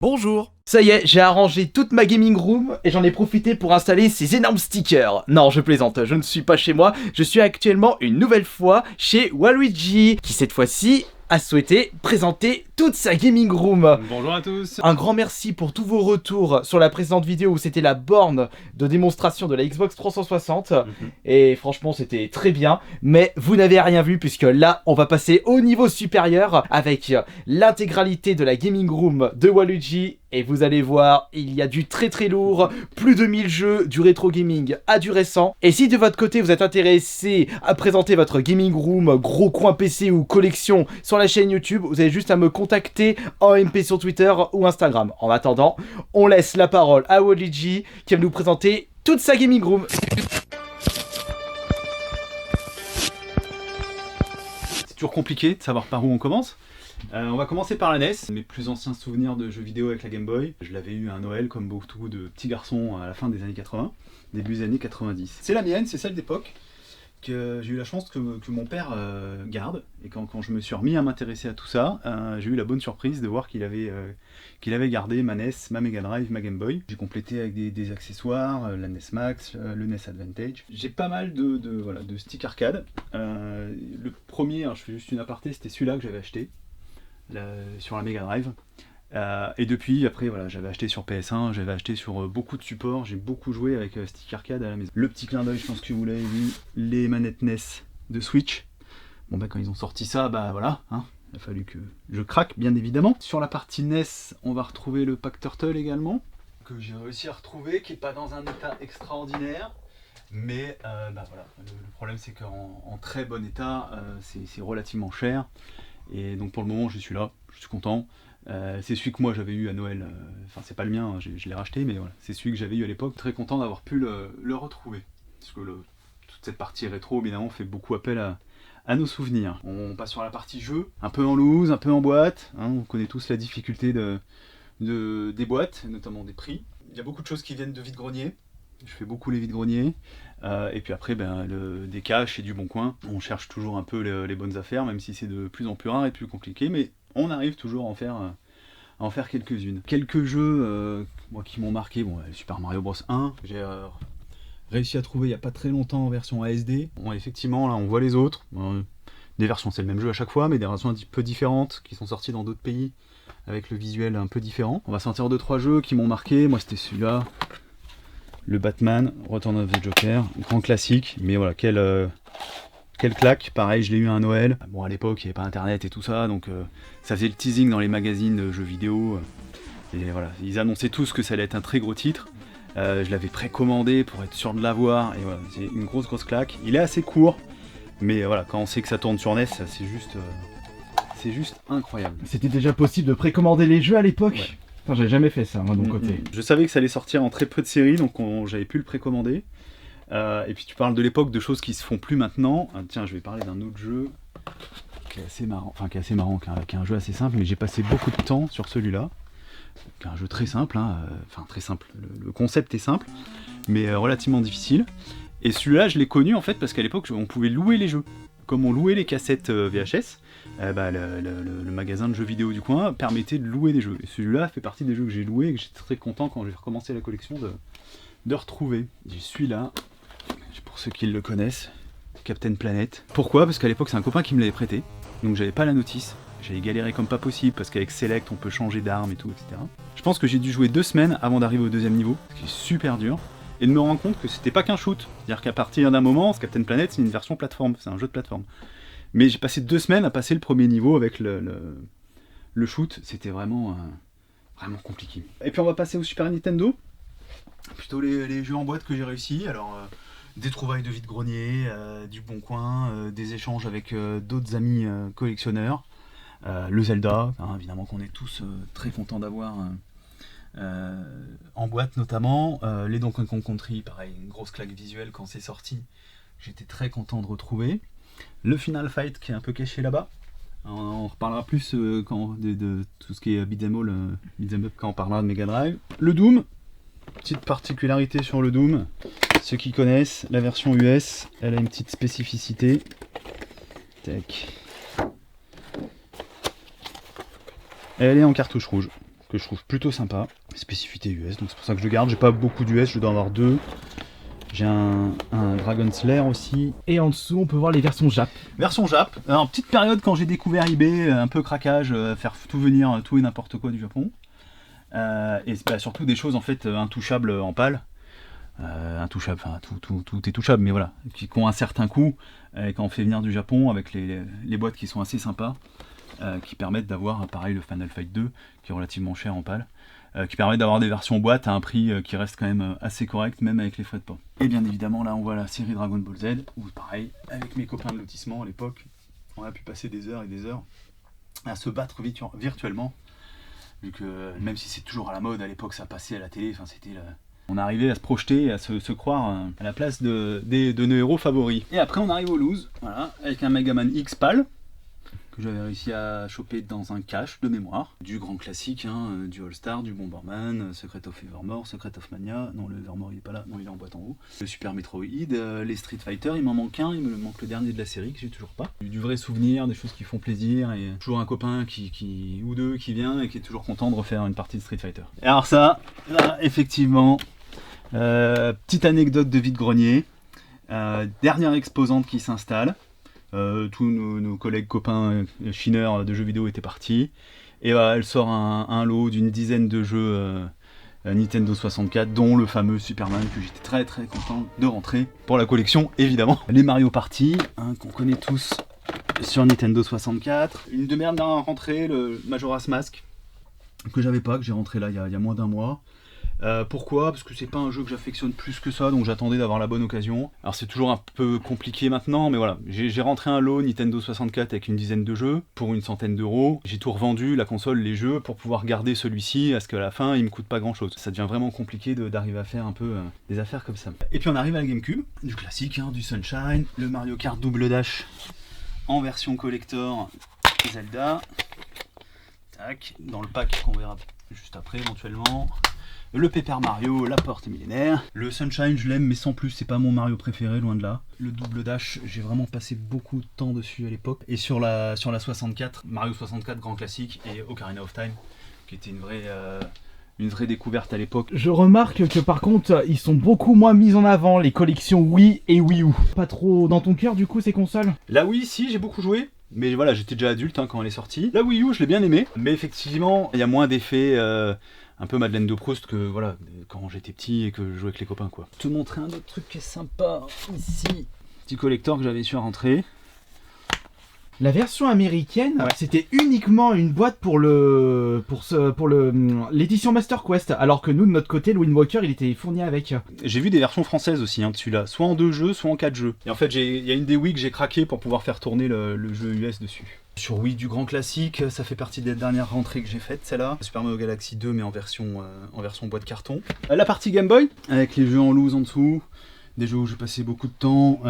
Bonjour. Ça y est, j'ai arrangé toute ma gaming room et j'en ai profité pour installer ces énormes stickers. Non, je plaisante, je ne suis pas chez moi, je suis actuellement une nouvelle fois chez Waluigi, qui cette fois-ci a souhaité présenter toute sa gaming room. Bonjour à tous. Un grand merci pour tous vos retours sur la précédente vidéo où c'était la borne de démonstration de la Xbox 360 et franchement c'était très bien, mais vous n'avez rien vu puisque là on va passer au niveau supérieur avec l'intégralité de la gaming room de Waluigi. Et vous allez voir, il y a du très très lourd, plus de 1000 jeux, du rétro gaming à du récent. Et si de votre côté vous êtes intéressé à présenter votre gaming room, gros coin PC ou collection sur la chaîne YouTube, vous avez juste à me contacter en MP sur Twitter ou Instagram. En attendant, on laisse la parole à Waluigi qui va nous présenter toute sa gaming room. C'est toujours compliqué de savoir par où on commence. On va commencer par la NES, mes plus anciens souvenirs de jeux vidéo avec la Game Boy. Je l'avais eu à Noël comme beaucoup de petits garçons à la fin des années 80, début des années 90. C'est la mienne, c'est celle d'époque que j'ai eu la chance que mon père garde. Et quand je me suis remis à m'intéresser à tout ça, j'ai eu la bonne surprise de voir qu'il avait gardé ma NES, ma Mega Drive, ma Game Boy. J'ai complété avec des accessoires, la NES Max, le NES Advantage. J'ai pas mal de stick arcade. Le premier, je fais juste une aparté, c'était celui-là que j'avais acheté. Sur la Mega Drive et depuis après voilà, j'avais acheté sur PS1, j'avais acheté sur beaucoup de supports, j'ai beaucoup joué avec stick arcade à la maison. Le petit clin d'œil, je pense que vous l'avez vu, les manettes NES de Switch. Bon bah quand ils ont sorti ça, bah voilà, hein, il a fallu que je craque bien évidemment. Sur la partie NES, on va retrouver le Pack Turtle également, que j'ai réussi à retrouver, qui est pas dans un état extraordinaire. Mais bah voilà, le problème c'est qu'en très bon état, c'est relativement cher. Et donc pour le moment je suis là, je suis content. C'est celui que moi j'avais eu à Noël, enfin c'est pas le mien, hein, je l'ai racheté, mais voilà, c'est celui que j'avais eu à l'époque. Très content d'avoir pu le retrouver. Parce que toute cette partie rétro évidemment fait beaucoup appel à nos souvenirs. On passe sur la partie jeu, un peu en loose, un peu en boîte, hein, on connaît tous la difficulté des boîtes, notamment des prix. Il y a beaucoup de choses qui viennent de vide-grenier. Je fais beaucoup les vides-greniers. Et puis après, des caches et du bon coin. On cherche toujours un peu les bonnes affaires, même si c'est de plus en plus rare et plus compliqué. Mais on arrive toujours à en faire quelques-unes. Quelques jeux moi, qui m'ont marqué. Bon, Super Mario Bros 1. J'ai réussi à trouver il n'y a pas très longtemps en version ASD. Bon, effectivement, là, on voit les autres. Des versions, c'est le même jeu à chaque fois, mais des versions un petit peu différentes qui sont sorties dans d'autres pays avec le visuel un peu différent. On va sortir 2-3 jeux qui m'ont marqué. Moi, c'était celui-là. Le Batman, Return of the Joker, grand classique, mais voilà, quelle claque. Pareil, je l'ai eu à un Noël. Bon, à l'époque, il n'y avait pas internet et tout ça, donc ça faisait le teasing dans les magazines de jeux vidéo. Et voilà, ils annonçaient tous que ça allait être un très gros titre. Je l'avais précommandé pour être sûr de l'avoir, et voilà, c'est une grosse claque. Il est assez court, mais voilà, quand on sait que ça tourne sur NES, c'est juste incroyable. C'était déjà possible de précommander les jeux à l'époque ? Ouais. Enfin, j'avais jamais fait ça, moi, de mon côté. Je savais que ça allait sortir en très peu de séries, donc j'avais pu le précommander. Et puis tu parles de l'époque, de choses qui se font plus maintenant. Tiens, je vais parler d'un autre jeu qui est assez marrant, qui est un jeu assez simple, mais j'ai passé beaucoup de temps sur celui-là. Qui est un jeu très simple, très simple. Le concept est simple, mais relativement difficile. Et celui-là, je l'ai connu en fait parce qu'à l'époque, on pouvait louer les jeux. Comme on louait les cassettes VHS, le magasin de jeux vidéo du coin permettait de louer des jeux. Et celui-là fait partie des jeux que j'ai loués et que j'étais très content quand j'ai recommencé la collection de retrouver. Je suis là, pour ceux qui le connaissent, Captain Planet. Pourquoi ? Parce qu'à l'époque c'est un copain qui me l'avait prêté, donc j'avais pas la notice. J'avais galéré comme pas possible parce qu'avec Select on peut changer d'arme et tout, etc. Je pense que j'ai dû jouer 2 semaines avant d'arriver au 2e niveau, ce qui est super dur. Et de me rendre compte que c'était pas qu'un shoot. C'est-à-dire qu'à partir d'un moment, Captain Planet c'est une version plateforme, c'est un jeu de plateforme. Mais j'ai passé 2 semaines à passer le premier niveau avec le shoot, c'était vraiment compliqué. Et puis on va passer au Super Nintendo, plutôt les jeux en boîte que j'ai réussi. Alors des trouvailles de vide-grenier, du bon coin, des échanges avec d'autres amis collectionneurs, le Zelda, évidemment qu'on est tous très contents d'avoir. En boîte notamment, les Donkey Kong Country, pareil, une grosse claque visuelle quand c'est sorti, j'étais très content de retrouver. Le Final Fight qui est un peu caché là-bas, on reparlera plus de tout ce qui est beat'em up quand on parlera de Mega Drive. Le Doom, petite particularité sur le Doom, ceux qui connaissent, la version US, elle a une petite spécificité. Tac. Elle est en cartouche rouge. que je trouve plutôt sympa. Spécificité US, donc c'est pour ça que je le garde. J'ai pas beaucoup d'US, je dois en avoir 2. J'ai un Dragon Slayer aussi. Et en dessous, on peut voir les versions Jap. Version Jap. Alors, petite période quand j'ai découvert eBay, un peu craquage, faire tout venir, tout et n'importe quoi du Japon. Et surtout des choses en fait intouchables en pâle. Intouchables, enfin tout est touchable, mais voilà, qui ont un certain coût. Et quand on fait venir du Japon avec les boîtes qui sont assez sympas, qui permettent d'avoir, pareil, le Final Fight 2, qui est relativement cher en pâle. Qui permet d'avoir des versions boîte à un prix qui reste quand même assez correct, même avec les frais de port. Et bien évidemment, là on voit la série Dragon Ball Z, où pareil, avec mes copains de lotissement à l'époque, on a pu passer des heures et des heures à se battre virtuellement, vu que même si c'est toujours à la mode, à l'époque ça passait à la télé, enfin c'était on arrivait à se projeter, à se croire à la place de nos héros favoris. Et après on arrive au loose, voilà, avec un Megaman X PAL, que j'avais réussi à choper dans un cache de mémoire. Du grand classique, du All-Star, du Bomberman, Secret of Evermore, Secret of Mania, non le Evermore il est pas là, non il est en boîte en haut. Le Super Metroid, les Street Fighter, il m'en manque un, il me manque le dernier de la série que j'ai toujours pas. Du vrai souvenir, des choses qui font plaisir, et toujours un copain ou deux qui vient et qui est toujours content de refaire une partie de Street Fighter. Et alors ça, là, effectivement, petite anecdote de vide-grenier, dernière exposante qui s'installe. Tous nos collègues copains chineurs de jeux vidéo étaient partis. Et elle sort un lot d'une dizaine de jeux Nintendo 64, dont le fameux Superman que j'étais très très content de rentrer pour la collection, évidemment. Les Mario Party, qu'on connaît tous sur Nintendo 64. Une de merde à rentrer, le Majora's Mask, que j'avais pas, que j'ai rentré là il y a moins d'un mois. Pourquoi ? Parce que c'est pas un jeu que j'affectionne plus que ça, donc j'attendais d'avoir la bonne occasion. Alors c'est toujours un peu compliqué maintenant, mais voilà, j'ai rentré un lot Nintendo 64 avec une dizaine de jeux pour une centaine d'euros. J'ai tout revendu, la console, les jeux, pour pouvoir garder celui-ci, à ce qu'à la fin il me coûte pas grand chose. Ça devient vraiment compliqué d'arriver à faire un peu des affaires comme ça. Et puis on arrive à la GameCube, du classique, du Sunshine, le Mario Kart Double Dash en version collector, Zelda. Tac, dans le pack qu'on verra juste après éventuellement. Le Paper Mario, la porte millénaire. Le Sunshine, je l'aime, mais sans plus, c'est pas mon Mario préféré, loin de là. Le Double Dash, j'ai vraiment passé beaucoup de temps dessus à l'époque. Et sur la 64, Mario 64, grand classique, et Ocarina of Time, qui était une vraie découverte à l'époque. Je remarque que par contre, ils sont beaucoup moins mis en avant, les collections Wii et Wii U. Pas trop dans ton cœur, du coup, ces consoles ? La Wii, si, j'ai beaucoup joué. Mais voilà, j'étais déjà adulte quand elle est sortie. La Wii U, je l'ai bien aimée. Mais effectivement, il y a moins d'effets un peu Madeleine de Proust que voilà, quand j'étais petit et que je jouais avec les copains, quoi. Te montrer un autre truc qui est sympa ici. Petit collector que j'avais su à rentrer. La version américaine, ouais, c'était uniquement une boîte pour l'édition Master Quest, alors que nous de notre côté, le Wind Waker, il était fourni avec. J'ai vu des versions françaises aussi de celui-là, soit en 2 jeux, soit en 4 jeux. Et en fait, il y a une des Wii que j'ai craqué pour pouvoir faire tourner le jeu US dessus. Sur Wii, du grand classique, ça fait partie des dernières rentrées que j'ai faites, celle-là. Super Mario Galaxy 2, mais en version boîte carton. La partie Game Boy, avec les jeux en loose en dessous. Des jeux où j'ai passé beaucoup de temps,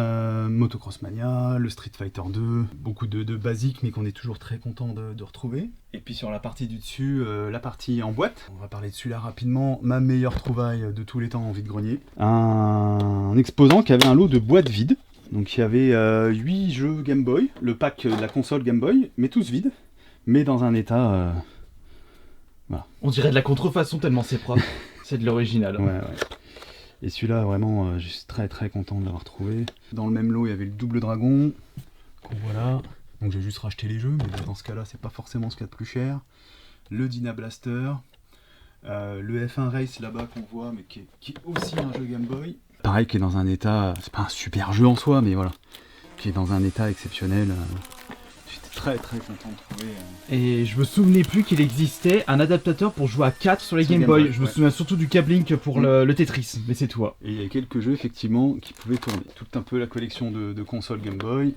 Motocross Mania, le Street Fighter 2, beaucoup de basiques mais qu'on est toujours très content de retrouver. Et puis sur la partie du dessus, la partie en boîte, on va parler de celui-là rapidement, ma meilleure trouvaille de tous les temps en vide-grenier. Un exposant qui avait un lot de boîtes vides, donc il y avait 8 jeux Game Boy, le pack de la console Game Boy, mais tous vides, mais dans un état... voilà. On dirait de la contrefaçon tellement c'est propre, c'est de l'original. Ouais. Et celui-là, vraiment, je suis très très content de l'avoir trouvé. Dans le même lot, il y avait le Double Dragon, qu'on voit là. Donc j'ai juste racheté les jeux, mais dans ce cas-là, c'est pas forcément ce qu'il y a de plus cher. Le Dyna Blaster, le F1 Race là-bas qu'on voit, mais qui est aussi un jeu Game Boy. Pareil, qui est dans un état, c'est pas un super jeu en soi, mais voilà, qui est dans un état exceptionnel. J'étais très très content de trouver. Et je me souvenais plus qu'il existait un adaptateur pour jouer à 4 sur les Game Boy. Je me souviens surtout du câblink pour le Tetris, mais c'est tout. Et il y a quelques jeux effectivement qui pouvaient tourner. Tout un peu la collection de consoles Game Boy.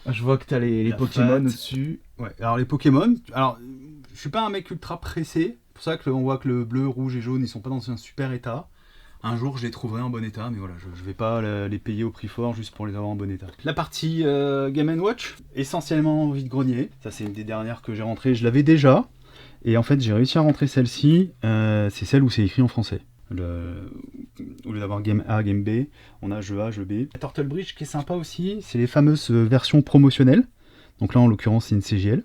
Je vois que t'as les Pokémon au-dessus. Ouais, alors les Pokémon, alors je suis pas un mec ultra pressé. C'est pour ça qu'on voit que le bleu, rouge et jaune ils sont pas dans un super état. Un jour je les trouverai en bon état, mais voilà, je vais pas les payer au prix fort juste pour les avoir en bon état. La partie Game & Watch, essentiellement vide-grenier. Ça c'est une des dernières que j'ai rentrées, je l'avais déjà. Et en fait j'ai réussi à rentrer celle-ci, c'est celle où c'est écrit en français. Au lieu d'avoir Game A, Game B, on a jeu A, jeu B. La Turtle Bridge qui est sympa aussi, c'est les fameuses versions promotionnelles. Donc là en l'occurrence c'est une CGL.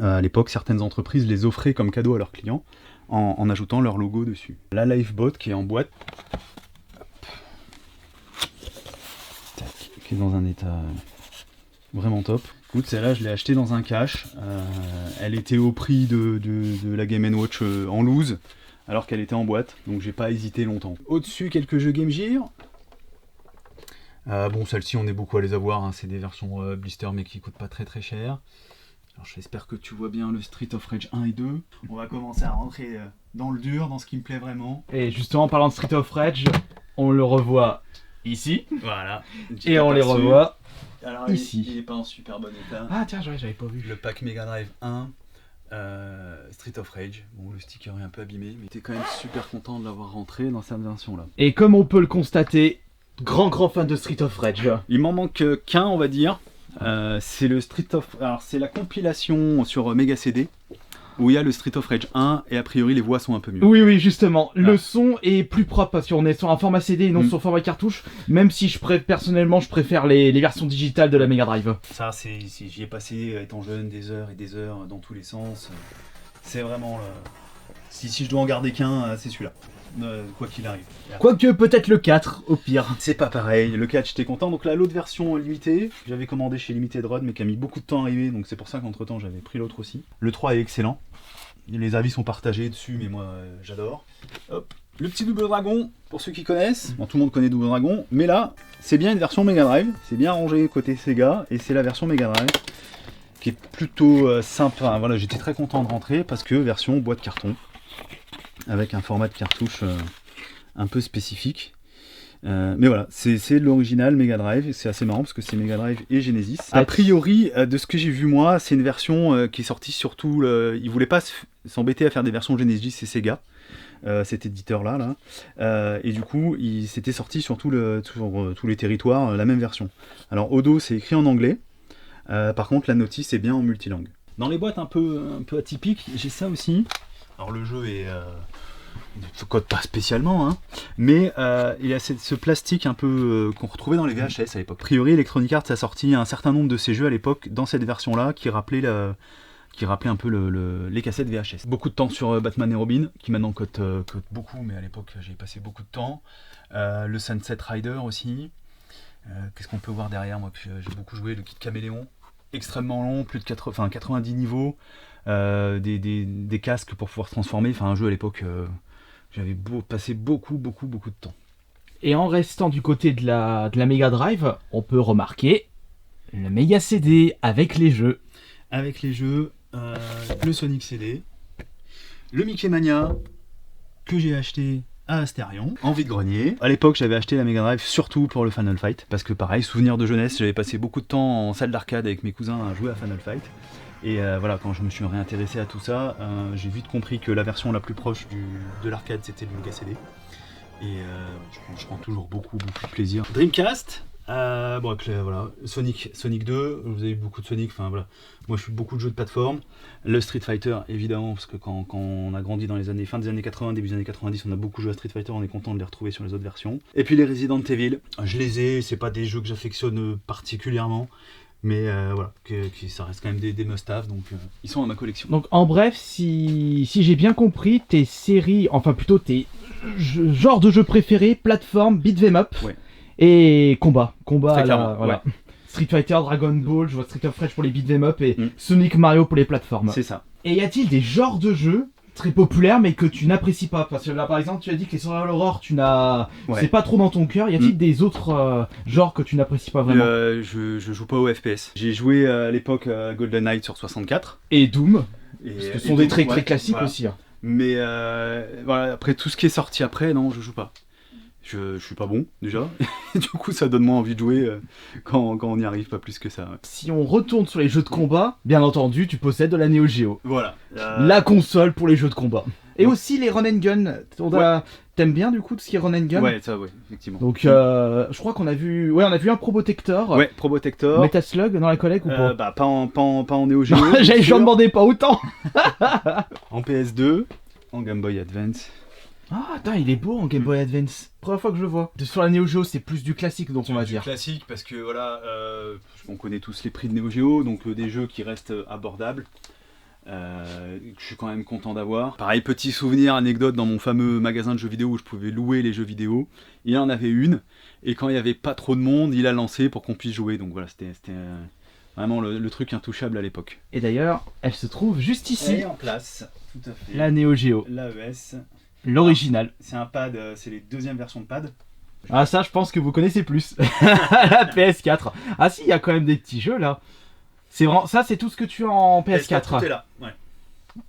À l'époque certaines entreprises les offraient comme cadeau à leurs clients. en ajoutant leur logo dessus. La Lifebot qui est en boîte. Tac, qui est dans un état vraiment top. Écoute, celle-là, je l'ai achetée dans un cash. Elle était au prix de la Game & Watch en loose, alors qu'elle était en boîte, donc j'ai pas hésité longtemps. Au-dessus, quelques jeux Game Gear. Bon, celles-ci, on est beaucoup à les avoir, hein. C'est des versions blister, mais qui coûtent pas très très cher. Alors j'espère que tu vois bien le Street of Rage 1 et 2. On va commencer à rentrer dans le dur, dans ce qui me plaît vraiment. Et justement, en parlant de Street of Rage, on le revoit ici. Voilà. Et on les revoit alors, ici. Il est pas en super bon état. Ah tiens, j'avais pas vu. Le pack Mega Drive 1, Street of Rage. Bon, le sticker est un peu abîmé, mais t'es quand même super content de l'avoir rentré dans cette version-là. Et comme on peut le constater, grand fan de Street of Rage. Il m'en manque qu'un, on va dire. C'est le Street of... Alors, c'est la compilation sur Mega CD, où il y a le Street of Rage 1, et a priori, les voix sont un peu mieux. Oui, justement. Le son est plus propre, parce qu'on est sur un format CD et non sur format cartouche, même si personnellement, je préfère les versions digitales de la Mega Drive. Ça, j'y ai passé, étant jeune, des heures et des heures, dans tous les sens. C'est vraiment... Si je dois en garder qu'un, c'est celui-là. Quoi qu'il arrive. Quoique peut-être le 4 au pire. C'est pas pareil, le 4 j'étais content. Donc là l'autre version limitée, j'avais commandé chez Limited Run mais qui a mis beaucoup de temps à arriver, donc c'est pour ça qu'entre temps j'avais pris l'autre aussi. Le 3 est excellent, les avis sont partagés dessus mais moi j'adore. Hop, le petit Double Dragon, pour ceux qui connaissent, bon, tout le monde connaît Double Dragon, mais là c'est bien une version Mega Drive, c'est bien rangé côté Sega et c'est la version Mega Drive qui est plutôt simple. Enfin, voilà, j'étais très content de rentrer parce que version boîte carton, avec un format de cartouche un peu spécifique. Mais voilà, c'est l'original Mega Drive, c'est assez marrant parce que c'est Mega Drive et Genesis. A priori, de ce que j'ai vu moi, c'est une version qui est sortie surtout... ils voulaient pas s'embêter à faire des versions Genesis et Sega, cet éditeur-là. Et du coup, c'était sorti sur tous les territoires, la même version. Alors, au dos, c'est écrit en anglais. Par contre, la notice est bien en multilangue. Dans les boîtes un peu atypiques, j'ai ça aussi. Alors le jeu est... ne code pas spécialement, hein, mais il a ce plastique un peu qu'on retrouvait dans les VHS à l'époque. A priori, Electronic Arts a sorti un certain nombre de ces jeux à l'époque dans cette version-là qui rappelait un peu les cassettes VHS. Beaucoup de temps sur Batman et Robin, qui maintenant code beaucoup, mais à l'époque j'ai passé beaucoup de temps. Le Sunset Rider aussi. Qu'est-ce qu'on peut voir derrière? Moi, j'ai beaucoup joué, le kit Caméléon. Extrêmement long, plus de 90 niveaux. Des casques pour pouvoir se transformer, enfin un jeu à l'époque j'avais passé beaucoup de temps. Et en restant du côté de la Mega Drive, on peut remarquer le Mega CD avec les jeux. Avec les jeux, le Sonic CD, le Mickey Mania que j'ai acheté à Astérion, en vide-grenier. À l'époque, j'avais acheté la Mega Drive surtout pour le Final Fight, parce que pareil, souvenir de jeunesse, j'avais passé beaucoup de temps en salle d'arcade avec mes cousins à jouer à Final Fight. Et voilà, quand je me suis réintéressé à tout ça, j'ai vite compris que la version la plus proche de l'arcade, c'était le Mega CD. Et je prends toujours beaucoup de plaisir. Dreamcast, voilà, Sonic 2, vous avez beaucoup de Sonic, enfin voilà. Moi je suis beaucoup de jeux de plateforme. Le Street Fighter, évidemment, parce que quand on a grandi dans les fin des années 80, début des années 90, on a beaucoup joué à Street Fighter, on est content de les retrouver sur les autres versions. Et puis les Resident Evil, je les ai, c'est pas des jeux que j'affectionne particulièrement. Mais voilà, ça reste quand même des must-have, donc ils sont dans ma collection. Donc en bref, si j'ai bien compris, tes séries, enfin plutôt tes genres de jeux préférés, plateforme, beat'em up et combat. Très clairement, voilà. Ouais. Street Fighter, Dragon Ball, je vois Street of Rage pour les beat'em up et Sonic Mario pour les plateformes. C'est ça. Et y a-t-il des genres de jeux très populaires mais que tu n'apprécies pas? Parce que là par exemple tu as dit que les Survival Horror c'est pas trop dans ton cœur. Y a-t-il des autres genres que tu n'apprécies pas vraiment? Je joue pas au FPS. J'ai joué à l'époque à Golden Knight sur 64 et Doom, parce que ce sont des très classiques aussi. Mais voilà, après tout ce qui est sorti après, non, je joue pas. Je suis pas bon déjà, du coup ça donne moins envie de jouer quand on n'y arrive pas plus que ça. Ouais. Si on retourne sur les jeux de combat, bien entendu tu possèdes de la Neo Geo. Voilà. La console pour les jeux de combat. Et aussi les run and gun. T'aimes bien du coup tout ce qui est run and gun? Ouais, ça ouais, effectivement. Donc je crois qu'on a vu un Probotector. Ouais, Probotector. Metal Slug dans la collecte ou pas? Bah pas en Neo Geo. J'en demandais pas autant. En PS2, en Game Boy Advance. Ah, attends, il est beau en Game Boy Advance. Première fois que je le vois. Sur la Neo Geo, c'est plus du classique, donc on va dire. Classique, parce que voilà, on connaît tous les prix de Neo Geo, donc des jeux qui restent abordables. Je suis quand même content d'avoir. Pareil, petit souvenir, anecdote, dans mon fameux magasin de jeux vidéo où je pouvais louer les jeux vidéo, il en avait une, et quand il n'y avait pas trop de monde, il a lancé pour qu'on puisse jouer. Donc voilà, c'était vraiment le truc intouchable à l'époque. Et d'ailleurs, elle se trouve juste ici. Elle est en place, tout à fait. La Neo Geo. L'AES. L'original. C'est un pad, c'est les deuxièmes versions de pad. Ah ça, je pense que vous connaissez plus. La PS4. Ah si, il y a quand même des petits jeux là. C'est vraiment ça, c'est tout ce que tu as en PS4. Tout est là, ouais.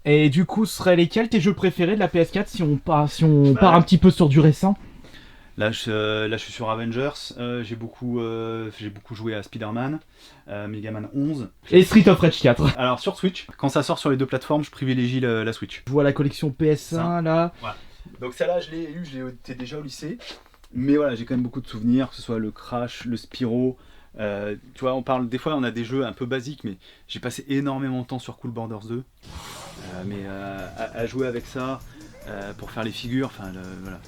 Et du coup, ce seraient lesquels tes jeux préférés de la PS4 si on part un petit peu sur du récent? Là, je suis sur Avengers. J'ai beaucoup joué à Spider-Man, Mega Man 11. Et Street of Rage 4. Alors sur Switch, quand ça sort sur les deux plateformes, je privilégie la Switch. Je vois la collection PS1 Ça. là. Voilà. Donc celle-là, je l'ai eu, j'étais déjà au lycée. Mais voilà, j'ai quand même beaucoup de souvenirs, que ce soit le Crash, le Spyro. Tu vois, on parle des fois, on a des jeux un peu basiques, mais j'ai passé énormément de temps sur Cool Borders 2. À jouer avec ça, pour faire les figures, enfin voilà.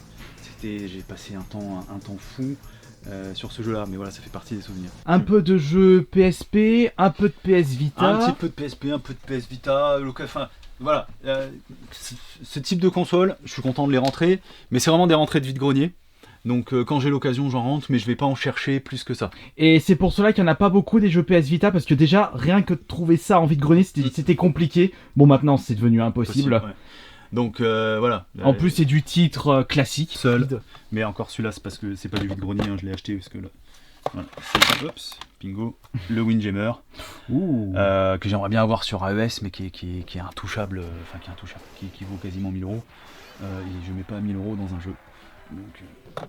J'ai passé un temps fou sur ce jeu-là, mais voilà, ça fait partie des souvenirs. Un peu de jeux PSP, un peu de PS Vita. Un petit peu de PSP, un peu de PS Vita, enfin voilà. Ce type de console, je suis content de les rentrer, mais c'est vraiment des rentrées de vide-grenier. Donc quand j'ai l'occasion, j'en rentre, mais je vais pas en chercher plus que ça. Et c'est pour cela qu'il n'y en a pas beaucoup des jeux PS Vita, parce que déjà, rien que de trouver ça en vide-grenier, c'était compliqué. Bon, maintenant, c'est devenu impossible. Ouais. Donc voilà. En plus, c'est du titre classique. Seul. Mais encore celui-là, c'est parce que c'est pas du vide-grenier, hein, je l'ai acheté parce que là. Voilà. C'est bingo, le Windjammer. Que j'aimerais bien avoir sur AES, mais qui est intouchable, qui vaut quasiment 1000 euros. Et je mets pas 1000 euros dans un jeu. Donc,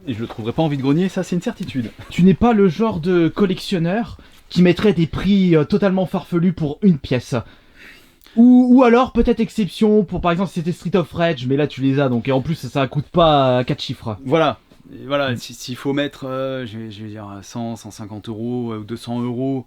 et je le trouverai pas en vide-grenier, ça c'est une certitude. Tu n'es pas le genre de collectionneur qui mettrait des prix totalement farfelus pour une pièce. Ou alors, peut-être exception, pour par exemple, si c'était Street of Rage, mais là tu les as, donc et en plus ça coûte pas 4 chiffres. Voilà, et voilà, s'il faut mettre, je vais dire 100, 150 euros ou 200 euros,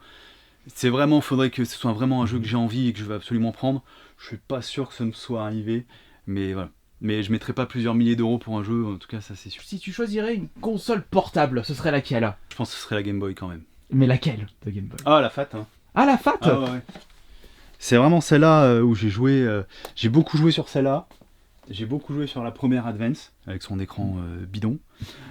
c'est vraiment, faudrait que ce soit vraiment un jeu que j'ai envie et que je veux absolument prendre. Je suis pas sûr que ça me soit arrivé, mais voilà. Mais je mettrais pas plusieurs milliers d'euros pour un jeu, en tout cas ça c'est sûr. Si tu choisirais une console portable, ce serait laquelle? Je pense que ce serait la Game Boy quand même. Mais laquelle de Game Boy? Ah, la Fat, hein. Ah, la Fat. Ah, ouais. C'est vraiment celle-là où j'ai joué, j'ai beaucoup joué sur celle-là. J'ai beaucoup joué sur la première Advance, avec son écran bidon.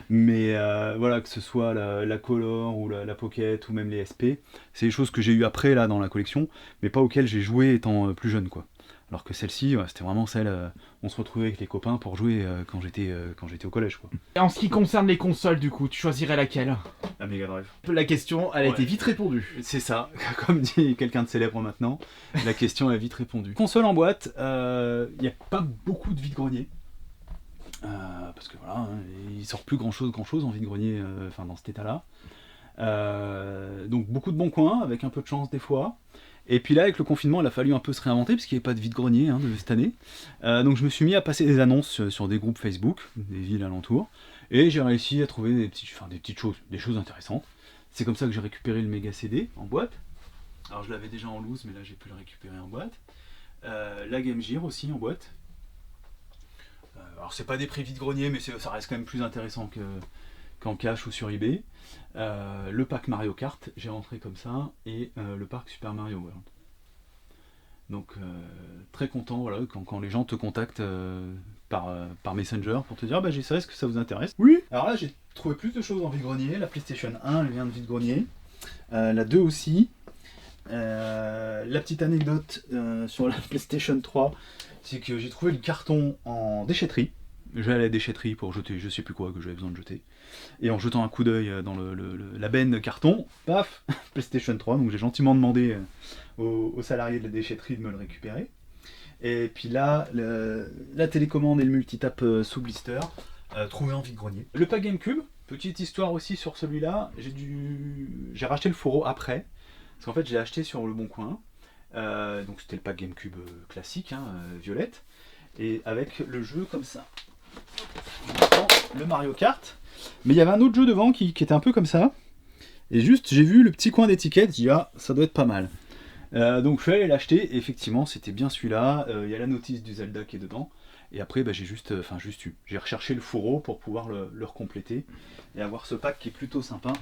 Mais voilà, que ce soit la Color ou la Pocket ou même les SP, c'est des choses que j'ai eu après là dans la collection, mais pas auxquelles j'ai joué étant plus jeune, quoi. Alors que celle-ci, c'était vraiment celle, on se retrouvait avec les copains pour jouer quand j'étais au collège, quoi. Et en ce qui concerne les consoles, du coup, tu choisirais laquelle? La Mega Drive. La question, elle a été vite répondue. C'est ça, comme dit quelqu'un de célèbre maintenant, la question est vite répondue. Console en boîte, il n'y a pas beaucoup de vide-grenier. Parce que voilà, hein, il sort plus grand chose en vide-grenier, dans cet état-là. Donc beaucoup de bons coins, avec un peu de chance des fois. Et puis là, avec le confinement, il a fallu un peu se réinventer, parce qu'il n'y avait pas de vide-grenier de cette année. Donc je me suis mis à passer des annonces sur des groupes Facebook, des villes alentours, et j'ai réussi à trouver des petites choses, des choses intéressantes. C'est comme ça que j'ai récupéré le Mega CD en boîte. Alors je l'avais déjà en loose, mais là j'ai pu le récupérer en boîte. La Game Gear aussi en boîte. Alors c'est pas des prix vide-grenier, mais ça reste quand même plus intéressant qu'en cash ou sur eBay. Le pack Mario Kart, j'ai rentré comme ça, et le parc Super Mario World. Donc très content, voilà, quand les gens te contactent par Messenger pour te dire j'ai ça, est-ce que ça vous intéresse? Oui. Alors là j'ai trouvé plus de choses en vide-grenier. La PlayStation 1 elle vient de vide-grenier, la 2 aussi. La petite anecdote sur la PlayStation 3, c'est que j'ai trouvé le carton en déchetterie. J'allais à la déchetterie pour jeter je sais plus quoi que j'avais besoin de jeter. Et en jetant un coup d'œil dans la benne de carton, paf, PlayStation 3. Donc j'ai gentiment demandé aux salariés de la déchetterie de me le récupérer. Et puis là, la télécommande et le multitap sous blister, trouvé en vide-grenier. Le pack GameCube, petite histoire aussi sur celui-là, j'ai racheté le fourreau après. Parce qu'en fait, j'ai acheté sur le Bon Coin. Donc c'était le pack GameCube classique, violette. Et avec le jeu comme ça. Le Mario Kart. Mais il y avait un autre jeu devant qui était un peu comme ça. Et juste, j'ai vu le petit coin d'étiquette, j'ai dit ça doit être pas mal. Donc je suis allé l'acheter, et effectivement c'était bien celui-là. Il y a la notice du Zelda qui est dedans. Et après j'ai recherché le fourreau pour pouvoir le recompléter. Et avoir ce pack qui est plutôt sympa.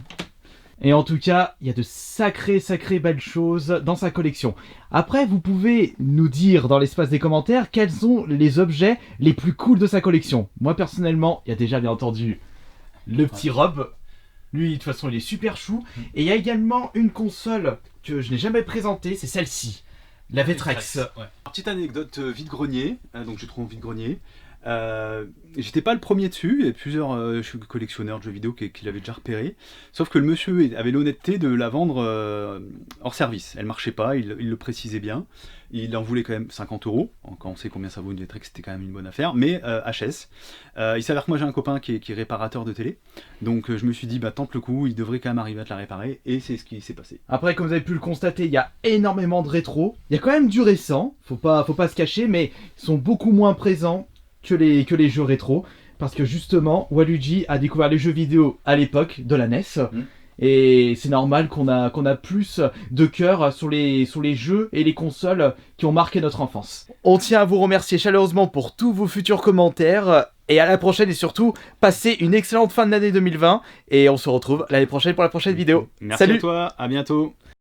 Et en tout cas, il y a de sacrées belles choses dans sa collection. Après, vous pouvez nous dire dans l'espace des commentaires quels sont les objets les plus cool de sa collection. Moi personnellement, il y a déjà bien entendu le petit Rob. Lui, de toute façon, il est super chou. Et il y a également une console que je n'ai jamais présentée, c'est celle-ci. La Vectrex. Ouais. Petite anecdote vide-grenier, donc je trouve vide-grenier. J'étais pas le premier dessus, il y a plusieurs collectionneurs de jeux vidéo qui l'avaient déjà repéré. Sauf que le monsieur avait l'honnêteté de la vendre hors service. Elle marchait pas, il le précisait bien. Il en voulait quand même 50 €. Quand on sait combien ça vaut une Vectrex, c'était quand même une bonne affaire. Mais HS. Il s'avère que moi j'ai un copain qui est réparateur de télé. Donc je me suis dit, bah tente le coup, il devrait quand même arriver à te la réparer. Et c'est ce qui s'est passé. Après, comme vous avez pu le constater, il y a énormément de rétro. Il y a quand même du récent, faut pas se cacher, mais ils sont beaucoup moins présents que les jeux rétro, parce que justement Waluigi a découvert les jeux vidéo à l'époque de la NES, et c'est normal qu'on a plus de cœur sur les jeux et les consoles qui ont marqué notre enfance. On tient à vous remercier chaleureusement pour tous vos futurs commentaires, et à la prochaine, et surtout passez une excellente fin de l'année 2020, et on se retrouve l'année prochaine pour la prochaine vidéo. Merci Salut. à toi, à bientôt.